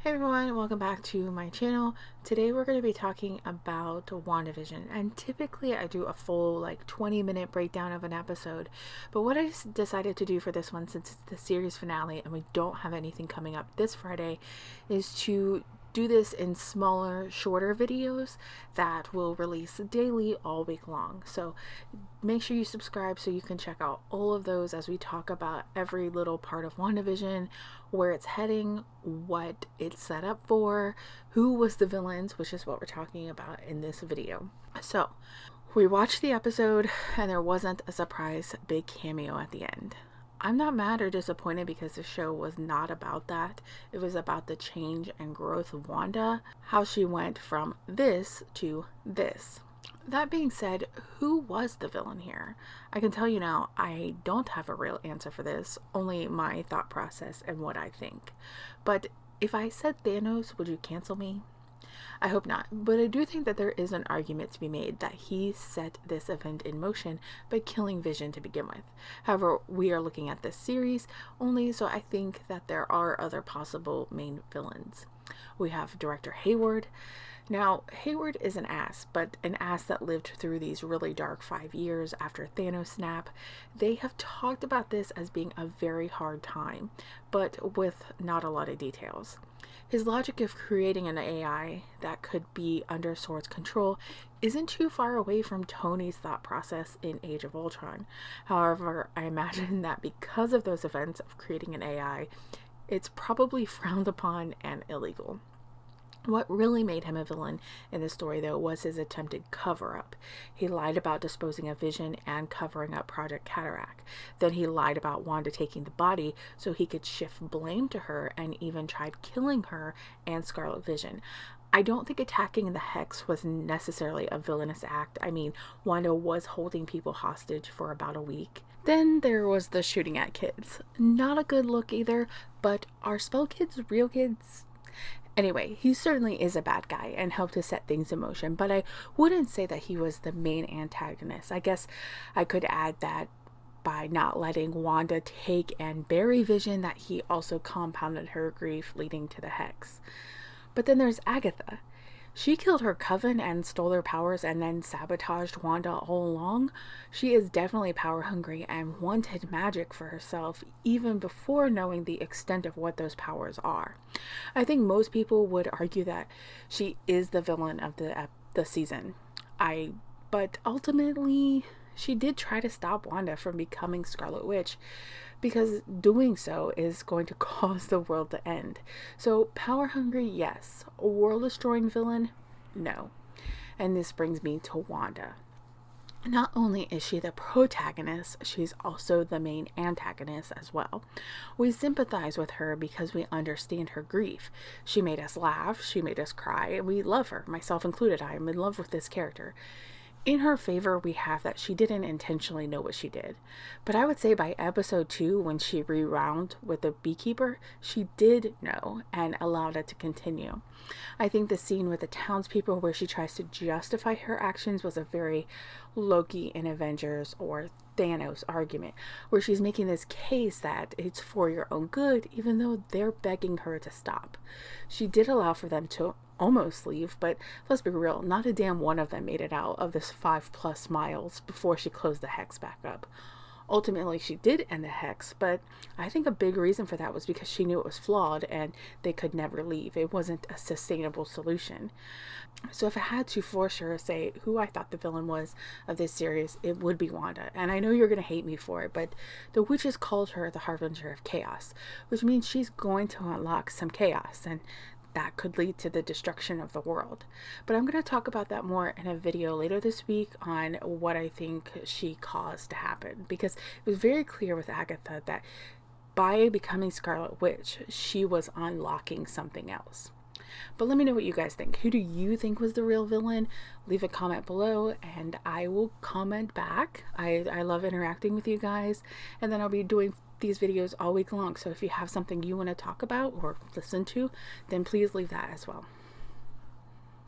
Hey everyone, welcome back to my channel. Today we're going to be talking about WandaVision, and typically I do a full 20-minute breakdown of an episode, but what I decided to do for this one, since it's the series finale and we don't have anything coming up this Friday, is to do this in smaller, shorter videos that will release daily all week long. So make sure you subscribe so you can check out all of those as we talk about every little part of WandaVision, where it's heading, what it's set up for, who was the villains, which is what we're talking about in this video. So we watched the episode and there wasn't a surprise big cameo at the end. I'm not mad or disappointed because the show was not about that. It was about the change and growth of Wanda, how she went from this to this. That being said, who was the villain here? I can tell you now, I don't have a real answer for this, only my thought process and what I think. But if I said Thanos, would you cancel me? I hope not, but I do think that there is an argument to be made that he set this event in motion by killing Vision to begin with. However, we are looking at this series only, so I think that there are other possible main villains. We have director Hayward. Now, Hayward is an ass, but an ass that lived through these really dark 5 years after Thanos snap. They have talked about this as being a very hard time, but with not a lot of details. His logic of creating an AI that could be under S.W.O.R.D's control isn't too far away from Tony's thought process in Age of Ultron. However, I imagine that because of those events of creating an AI, it's probably frowned upon and illegal. What really made him a villain in the story, though, was his attempted cover-up. He lied about disposing of Vision and covering up Project Cataract. Then he lied about Wanda taking the body so he could shift blame to her, and even tried killing her and Scarlet Vision. I don't think attacking the Hex was necessarily a villainous act. I mean, Wanda was holding people hostage for about a week. Then there was the shooting at kids. Not a good look either, but are spell kids real kids? Anyway, he certainly is a bad guy and helped to set things in motion, but I wouldn't say that he was the main antagonist. I guess I could add that by not letting Wanda take and bury Vision, that he also compounded her grief, leading to the Hex. But then there's Agatha. She killed her coven and stole their powers and then sabotaged Wanda all along. She is definitely power hungry and wanted magic for herself even before knowing the extent of what those powers are. I think most people would argue that she is the villain of the season. But ultimately, she did try to stop Wanda from becoming Scarlet Witch, because doing so is going to cause the world to end. So power hungry, yes. World destroying villain, no. And this brings me to Wanda. Not only is she the protagonist, she's also the main antagonist as well. We sympathize with her because we understand her grief. She made us laugh, she made us cry, and we love her, myself included. I am in love with this character. In her favor, we have that she didn't intentionally know what she did. But I would say by episode 2, when she rewound with the beekeeper, she did know and allowed it to continue. I think the scene with the townspeople where she tries to justify her actions was a very Loki in Avengers or Thanos argument, where she's making this case that it's for your own good, even though they're begging her to stop. She did allow for them to almost leave, but let's be real, not a damn one of them made it out of this 5+ miles before she closed the Hex back up. Ultimately, she did end the Hex, but I think a big reason for that was because she knew it was flawed and they could never leave. It wasn't a sustainable solution. So if I had to for sure say who I thought the villain was of this series, it would be Wanda. And I know you're going to hate me for it, but the witches called her the Harbinger of Chaos, which means she's going to unlock some chaos, and that could lead to the destruction of the world. But I'm going to talk about that more in a video later this week on what I think she caused to happen, because it was very clear with Agatha that by becoming Scarlet Witch, she was unlocking something else. But let me know what you guys think. Who do you think was the real villain? Leave a comment below and I will comment back. I love interacting with you guys, and then I'll be doing these videos all week long. So if you have something you want to talk about or listen to, then please leave that as well.